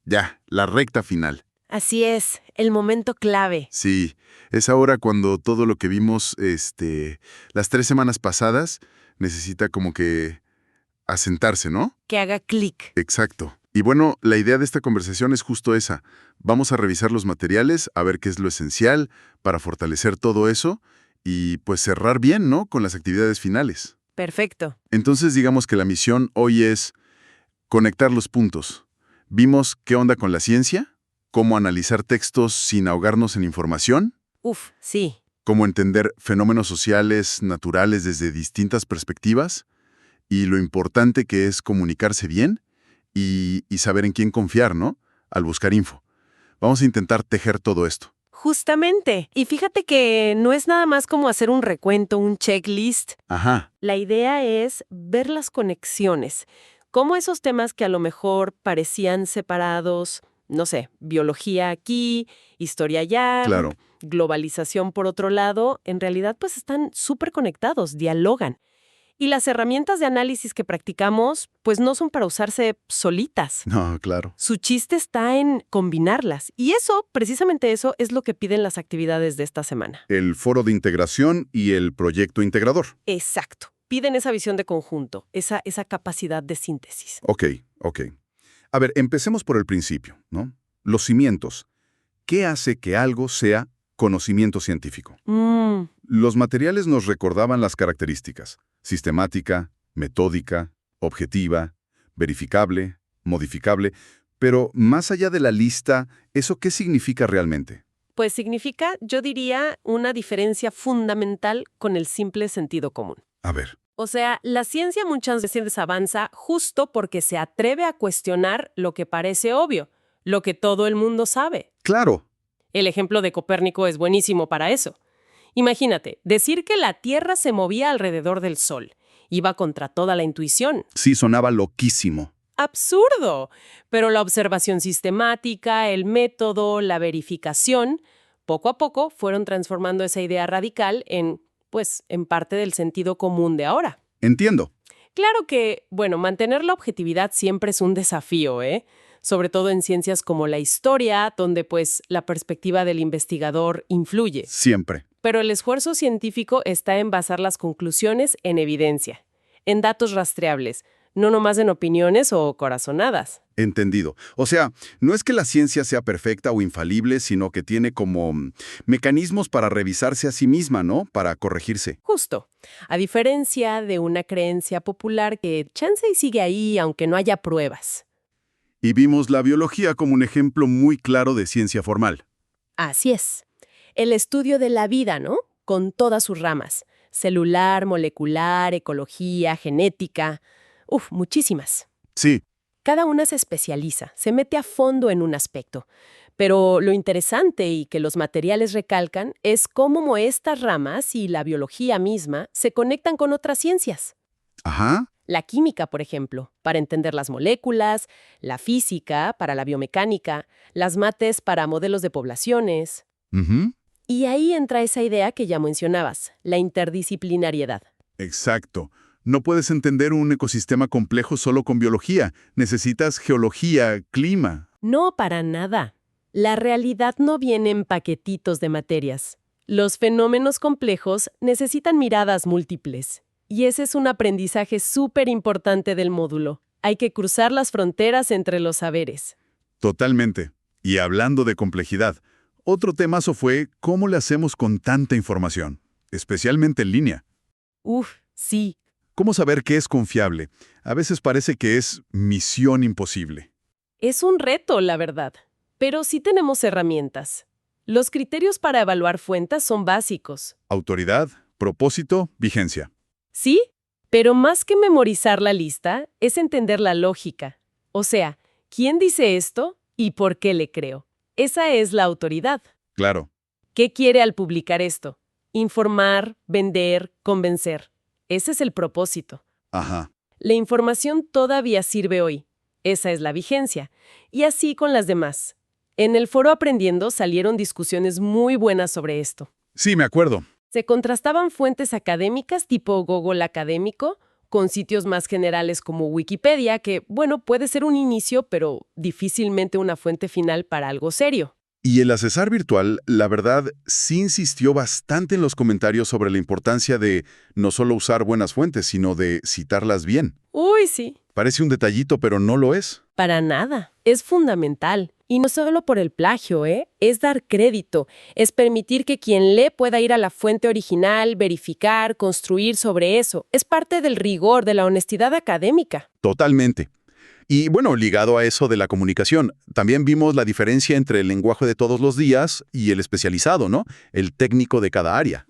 Ya, la recta final. Así es, el momento clave. Sí, es ahora cuando todo lo que vimos, las 3 semanas pasadas, necesita como que asentarse, ¿no? Que haga clic. Exacto. Y bueno, la idea de esta conversación es justo esa. Vamos a revisar los materiales, a ver qué es lo esencial para fortalecer todo eso y pues cerrar bien, ¿no? Con las actividades finales. Perfecto. Entonces digamos que la misión hoy es conectar los puntos. Vimos qué onda con la ciencia, cómo analizar textos sin ahogarnos en información, Uf, sí. cómo entender fenómenos sociales, naturales desde distintas perspectivas y lo importante que es comunicarse bien y saber en quién confiar, ¿no? Al buscar info. Vamos a intentar tejer todo esto. Justamente. Y fíjate que no es nada más como hacer un recuento, un checklist. Ajá, La idea es ver las conexiones. Cómo esos temas que a lo mejor parecían separados, no sé, biología aquí, historia allá, claro. globalización por otro lado, en realidad pues están súper conectados, dialogan. Y las herramientas de análisis que practicamos, pues no son para usarse solitas. No, claro. Su chiste está en combinarlas. Y eso, precisamente eso, es lo que piden las actividades de esta semana. El foro de integración y el proyecto integrador. Exacto. Piden esa visión de conjunto, esa capacidad de síntesis. Ok. A ver, empecemos por el principio, ¿no? Los cimientos. ¿Qué hace que algo sea conocimiento científico? Los materiales nos recordaban las características: sistemática, metódica, objetiva, verificable, modificable. Pero más allá de la lista, ¿eso qué significa realmente? Pues significa, yo diría, una diferencia fundamental con el simple sentido común. A ver, O sea, la ciencia muchas veces avanza justo porque se atreve a cuestionar lo que parece obvio, lo que todo el mundo sabe. claro. El ejemplo de Copérnico es buenísimo para eso. Imagínate, decir que la Tierra se movía alrededor del Sol. Iba contra toda la intuición. Sí, sonaba loquísimo. ¡Absurdo! Pero la observación sistemática, el método, la verificación, poco a poco fueron transformando esa idea radical en parte del sentido común de ahora. Entiendo. Claro que, bueno, mantener la objetividad siempre es un desafío, ¿eh? Sobre todo en ciencias como la historia, donde pues la perspectiva del investigador influye. Siempre. Pero el esfuerzo científico está en basar las conclusiones en evidencia, en datos rastreables, no nomás en opiniones o corazonadas. Entendido. O sea, no es que la ciencia sea perfecta o infalible, sino que tiene como mecanismos para revisarse a sí misma, ¿no? Para corregirse. Justo. A diferencia de una creencia popular que chance y sigue ahí aunque no haya pruebas. Y vimos la biología como un ejemplo muy claro de ciencia formal. Así es. El estudio de la vida, ¿no? Con todas sus ramas. Celular, molecular, ecología, genética. Muchísimas. Sí, Cada una se especializa, se mete a fondo en un aspecto. Pero lo interesante y que los materiales recalcan es cómo estas ramas y la biología misma se conectan con otras ciencias. ajá. La química, por ejemplo, para entender las moléculas, la física para la biomecánica, las mates para modelos de poblaciones. Ujú. Y ahí entra esa idea que ya mencionabas, la interdisciplinariedad. Exacto. No puedes entender un ecosistema complejo solo con biología. Necesitas geología, clima. No, para nada. La realidad no viene en paquetitos de materias. Los fenómenos complejos necesitan miradas múltiples. Y ese es un aprendizaje súper importante del módulo. Hay que cruzar las fronteras entre los saberes. Totalmente. Y hablando de complejidad, otro temazo fue cómo le hacemos con tanta información, especialmente en línea. Sí. ¿Cómo saber qué es confiable? A veces parece que es misión imposible. Es un reto, la verdad. Pero sí tenemos herramientas. Los criterios para evaluar fuentes son básicos. Autoridad, propósito, vigencia. Sí, pero más que memorizar la lista, es entender la lógica. O sea, ¿quién dice esto y por qué le creo? Esa es la autoridad. Claro. ¿Qué quiere al publicar esto? Informar, vender, convencer. Ese es el propósito. Ajá. La información todavía sirve hoy. Esa es la vigencia. Y así con las demás. En el foro Aprendiendo salieron discusiones muy buenas sobre esto. Sí, me acuerdo. Se contrastaban fuentes académicas tipo Google Académico con sitios más generales como Wikipedia, que, bueno, puede ser un inicio, pero difícilmente una fuente final para algo serio. Y el Accesar virtual, la verdad, sí insistió bastante en los comentarios sobre la importancia de no solo usar buenas fuentes, sino de citarlas bien. Uy, sí. Parece un detallito, pero no lo es. Para nada. Es fundamental. Y no solo por el plagio, ¿eh? Es dar crédito. Es permitir que quien lee pueda ir a la fuente original, verificar, construir sobre eso. Es parte del rigor, de la honestidad académica. Totalmente. Y bueno, ligado a eso de la comunicación, también vimos la diferencia entre el lenguaje de todos los días y el especializado, ¿no? El técnico de cada área.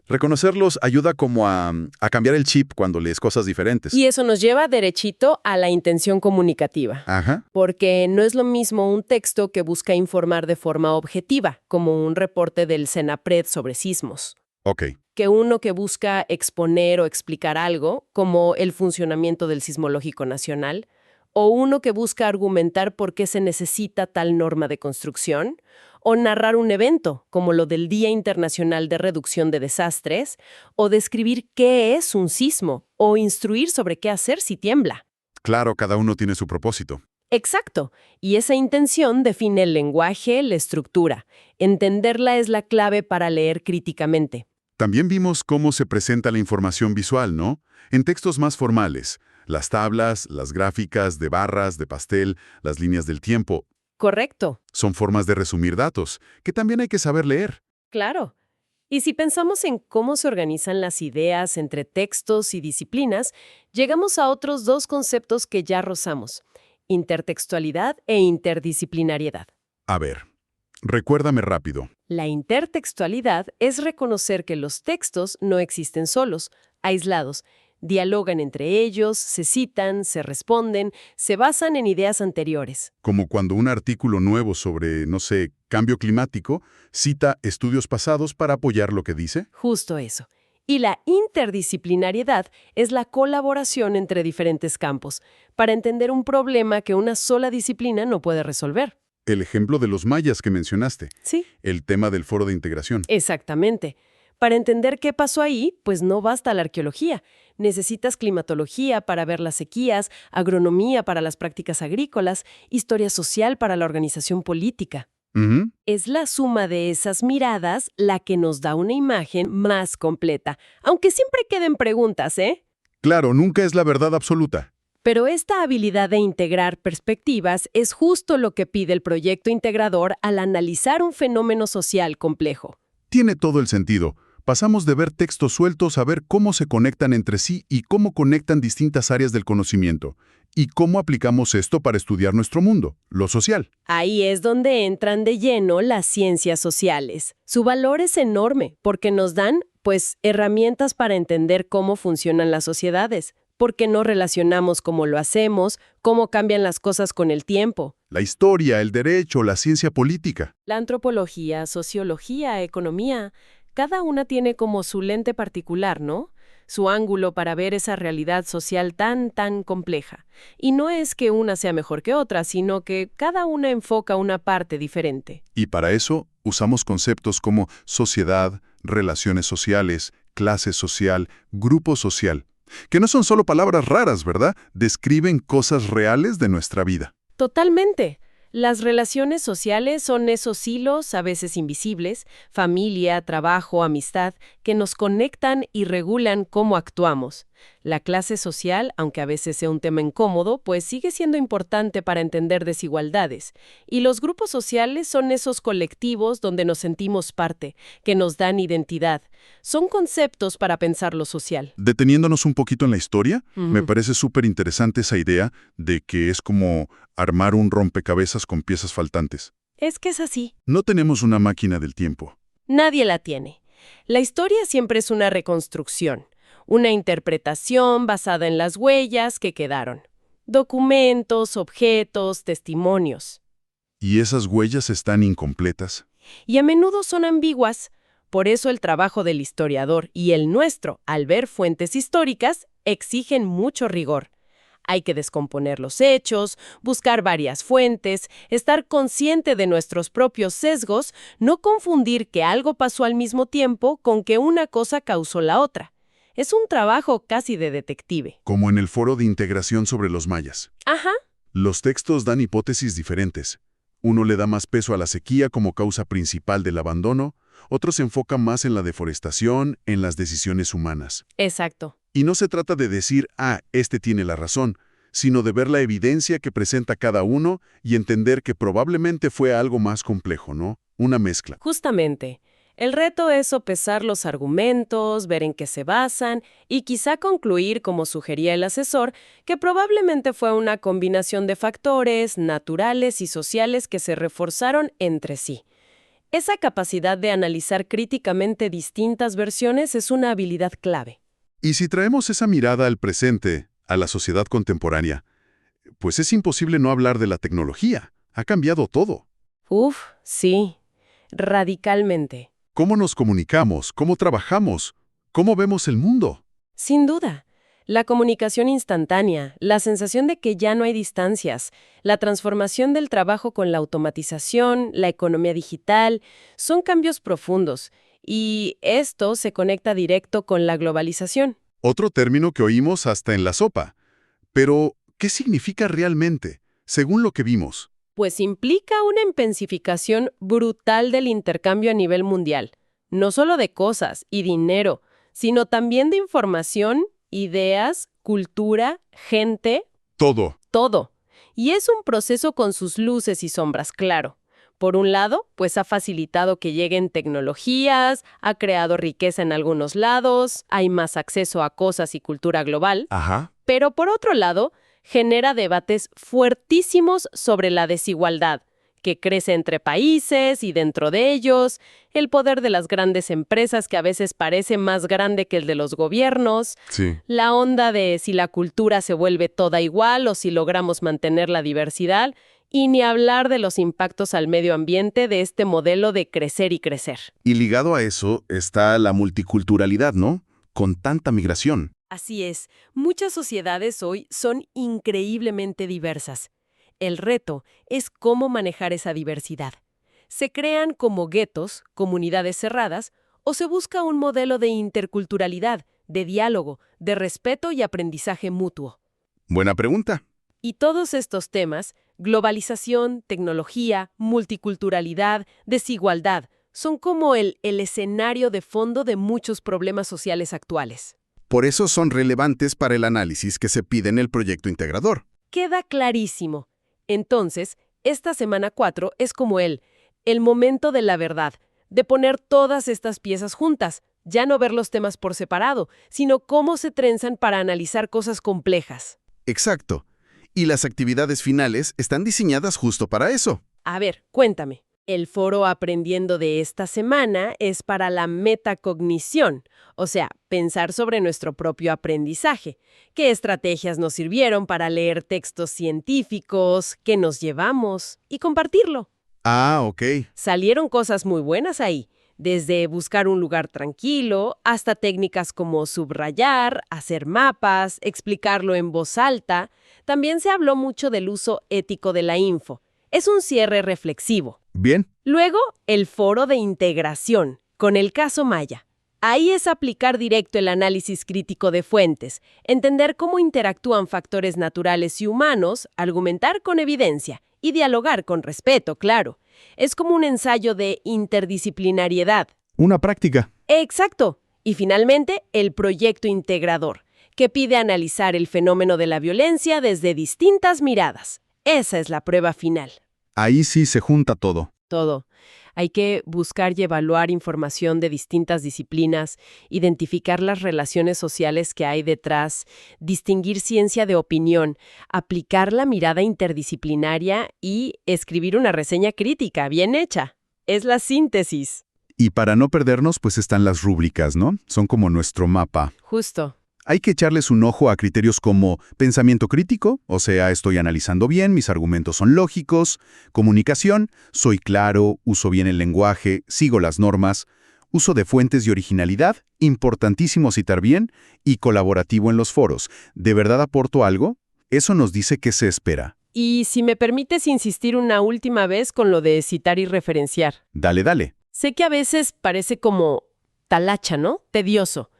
Reconocerlos ayuda como a cambiar el chip cuando lees cosas diferentes. Y eso nos lleva derechito a la intención comunicativa. Ajá. Porque no es lo mismo un texto que busca informar de forma objetiva, como un reporte del CENAPRED sobre sismos, Ok. que uno que busca exponer o explicar algo, como el funcionamiento del Sismológico Nacional, o uno que busca argumentar por qué se necesita tal norma de construcción, o narrar un evento, como lo del Día Internacional de Reducción de Desastres, o describir qué es un sismo, o instruir sobre qué hacer si tiembla. Claro, cada uno tiene su propósito. Exacto, y esa intención define el lenguaje, la estructura. Entenderla es la clave para leer críticamente. También vimos cómo se presenta la información visual, ¿no? En textos más formales. Las tablas, las gráficas de barras, de pastel, las líneas del tiempo. Correcto, Son formas de resumir datos, que también hay que saber leer. claro. Y si pensamos en cómo se organizan las ideas entre textos y disciplinas, llegamos a otros dos conceptos que ya rozamos: intertextualidad e interdisciplinariedad. A ver, recuérdame rápido. La intertextualidad es reconocer que los textos no existen solos, aislados. Dialogan entre ellos, se citan, se responden, se basan en ideas anteriores. Como cuando un artículo nuevo sobre, no sé, cambio climático, cita estudios pasados para apoyar lo que dice. Justo eso. Y la interdisciplinariedad es la colaboración entre diferentes campos para entender un problema que una sola disciplina no puede resolver. El ejemplo de los mayas que mencionaste. Sí, El tema del foro de integración. exactamente. Para entender qué pasó ahí, pues no basta la arqueología. Necesitas climatología para ver las sequías, agronomía para las prácticas agrícolas, historia social para la organización política. Ujú. Es la suma de esas miradas la que nos da una imagen más completa, aunque siempre queden preguntas, ¿eh? Claro, nunca es la verdad absoluta. Pero esta habilidad de integrar perspectivas es justo lo que pide el proyecto integrador al analizar un fenómeno social complejo. Tiene todo el sentido. Pasamos de ver textos sueltos a ver cómo se conectan entre sí y cómo conectan distintas áreas del conocimiento. Y cómo aplicamos esto para estudiar nuestro mundo, lo social. Ahí es donde entran de lleno las ciencias sociales. Su valor es enorme porque nos dan, pues, herramientas para entender cómo funcionan las sociedades, por qué no relacionamos cómo lo hacemos, cómo cambian las cosas con el tiempo. La historia, el derecho, la ciencia política. La antropología, sociología, economía, cada una tiene como su lente particular, ¿no? Su ángulo para ver esa realidad social tan compleja. Y no es que una sea mejor que otra, sino que cada una enfoca una parte diferente. Y para eso usamos conceptos como sociedad, relaciones sociales, clase social, grupo social, que no son solo palabras raras, ¿verdad? Describen cosas reales de nuestra vida. Totalmente. Las relaciones sociales son esos hilos, a veces invisibles, familia, trabajo, amistad, que nos conectan y regulan cómo actuamos. La clase social, aunque a veces sea un tema incómodo, pues sigue siendo importante para entender desigualdades. Y los grupos sociales son esos colectivos donde nos sentimos parte, que nos dan identidad. Son conceptos para pensar lo social. Deteniéndonos un poquito en la historia, me parece súper interesante esa idea de que es como armar un rompecabezas con piezas faltantes. Es que es así. No tenemos una máquina del tiempo. Nadie la tiene. La historia siempre es una reconstrucción, una interpretación basada en las huellas que quedaron. Documentos, objetos, testimonios. Y esas huellas están incompletas. Y a menudo son ambiguas. Por eso el trabajo del historiador y el nuestro, al ver fuentes históricas, exigen mucho rigor. Hay que descomponer los hechos, buscar varias fuentes, estar consciente de nuestros propios sesgos, no confundir que algo pasó al mismo tiempo con que una cosa causó la otra. Es un trabajo casi de detective. Como en el foro de integración sobre los mayas. Ajá. Los textos dan hipótesis diferentes. Uno le da más peso a la sequía como causa principal del abandono, otro se enfoca más en la deforestación, en las decisiones humanas. Exacto. Y no se trata de decir, este tiene la razón, sino de ver la evidencia que presenta cada uno y entender que probablemente fue algo más complejo, ¿no? Una mezcla. Justamente. El reto es sopesar los argumentos, ver en qué se basan y quizá concluir, como sugería el asesor, que probablemente fue una combinación de factores naturales y sociales que se reforzaron entre sí. Esa capacidad de analizar críticamente distintas versiones es una habilidad clave. Y si traemos esa mirada al presente, a la sociedad contemporánea, pues es imposible no hablar de la tecnología. Ha cambiado todo. Sí, radicalmente. ¿Cómo nos comunicamos? ¿Cómo trabajamos? ¿Cómo vemos el mundo? Sin duda. La comunicación instantánea, la sensación de que ya no hay distancias, la transformación del trabajo con la automatización, la economía digital, son cambios profundos. Y esto se conecta directo con la globalización. Otro término que oímos hasta en la sopa. Pero, ¿qué significa realmente, según lo que vimos? Pues implica una intensificación brutal del intercambio a nivel mundial, no solo de cosas y dinero, sino también de información, ideas, cultura, gente, Todo. todo. Y es un proceso con sus luces y sombras, claro. Por un lado, pues ha facilitado que lleguen tecnologías, ha creado riqueza en algunos lados, hay más acceso a cosas y cultura global. Ajá. Pero por otro lado, genera debates fuertísimos sobre la desigualdad, que crece entre países y dentro de ellos, el poder de las grandes empresas que a veces parece más grande que el de los gobiernos, Sí. la onda de si la cultura se vuelve toda igual o si logramos mantener la diversidad, y ni hablar de los impactos al medio ambiente de este modelo de crecer y crecer. Y ligado a eso está la multiculturalidad, ¿no? Con tanta migración. Así es, muchas sociedades hoy son increíblemente diversas. El reto es cómo manejar esa diversidad. ¿Se crean como guetos, comunidades cerradas, o se busca un modelo de interculturalidad, de diálogo, de respeto y aprendizaje mutuo? Buena pregunta. Y todos estos temas, globalización, tecnología, multiculturalidad, desigualdad, son como el escenario de fondo de muchos problemas sociales actuales. Por eso son relevantes para el análisis que se pide en el proyecto integrador. Queda clarísimo. Entonces, esta semana 4 es como el momento de la verdad, de poner todas estas piezas juntas, ya no ver los temas por separado, sino cómo se trenzan para analizar cosas complejas. Exacto. Y las actividades finales están diseñadas justo para eso. A ver, cuéntame. El foro Aprendiendo de esta semana es para la metacognición, o sea, pensar sobre nuestro propio aprendizaje. ¿Qué estrategias nos sirvieron para leer textos científicos? ¿Qué nos llevamos? Y compartirlo. Ah, ok. Salieron cosas muy buenas ahí, desde buscar un lugar tranquilo hasta técnicas como subrayar, hacer mapas, explicarlo en voz alta. También se habló mucho del uso ético de la info. Es un cierre reflexivo. Bien. Luego, el foro de integración, con el caso Maya. Ahí es aplicar directo el análisis crítico de fuentes, entender cómo interactúan factores naturales y humanos, argumentar con evidencia y dialogar con respeto, claro. Es como un ensayo de interdisciplinariedad. Una práctica. Exacto. Y finalmente, el proyecto integrador, que pide analizar el fenómeno de la violencia desde distintas miradas. Esa es la prueba final. Ahí sí se junta todo. Todo. Hay que buscar y evaluar información de distintas disciplinas, identificar las relaciones sociales que hay detrás, distinguir ciencia de opinión, aplicar la mirada interdisciplinaria y escribir una reseña crítica bien hecha. Es la síntesis. Y para no perdernos, pues están las rúbricas, ¿no? Son como nuestro mapa. Justo. Hay que echarles un ojo a criterios como pensamiento crítico, o sea, estoy analizando bien, mis argumentos son lógicos, comunicación, soy claro, uso bien el lenguaje, sigo las normas, uso de fuentes y originalidad, importantísimo citar bien, y colaborativo en los foros. ¿De verdad aporto algo? Eso nos dice qué se espera. Y si me permites insistir una última vez con lo de citar y referenciar. Dale, dale. Sé que a veces parece como talacha, ¿no? Tedioso.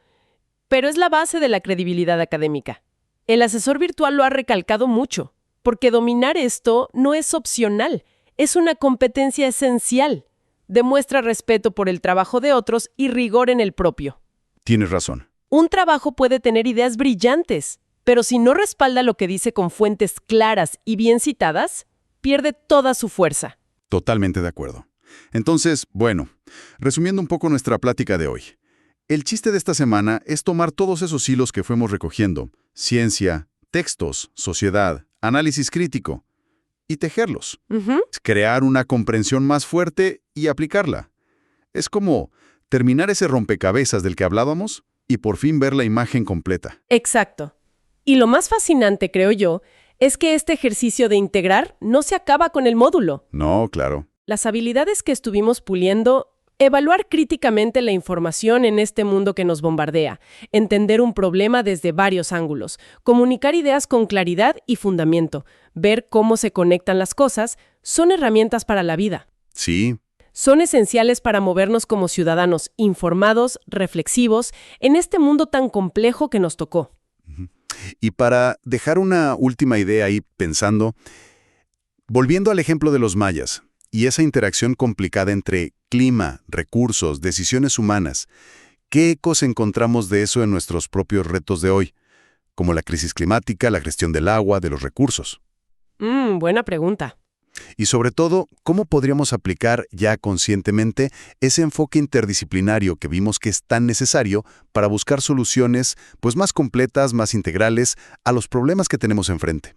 pero es la base de la credibilidad académica. El asesor virtual lo ha recalcado mucho, porque dominar esto no es opcional, es una competencia esencial. Demuestra respeto por el trabajo de otros y rigor en el propio. Tienes razón. Un trabajo puede tener ideas brillantes, pero si no respalda lo que dice con fuentes claras y bien citadas, pierde toda su fuerza. Totalmente de acuerdo. Entonces, bueno, resumiendo un poco nuestra plática de hoy. El chiste de esta semana es tomar todos esos hilos que fuimos recogiendo, ciencia, textos, sociedad, análisis crítico, y tejerlos. Crear una comprensión más fuerte y aplicarla. Es como terminar ese rompecabezas del que hablábamos y por fin ver la imagen completa. Exacto. Y lo más fascinante, creo yo, es que este ejercicio de integrar no se acaba con el módulo. No, claro. Las habilidades que estuvimos puliendo, evaluar críticamente la información en este mundo que nos bombardea, entender un problema desde varios ángulos, comunicar ideas con claridad y fundamento, ver cómo se conectan las cosas, son herramientas para la vida. Sí. Son esenciales para movernos como ciudadanos informados, reflexivos, en este mundo tan complejo que nos tocó. Y para dejar una última idea ahí pensando, volviendo al ejemplo de los mayas y esa interacción complicada entre clima, recursos, decisiones humanas, ¿qué ecos encontramos de eso en nuestros propios retos de hoy? Como la crisis climática, la gestión del agua, de los recursos. Buena pregunta. Y sobre todo, ¿cómo podríamos aplicar ya conscientemente ese enfoque interdisciplinario que vimos que es tan necesario para buscar soluciones pues más completas, más integrales a los problemas que tenemos enfrente?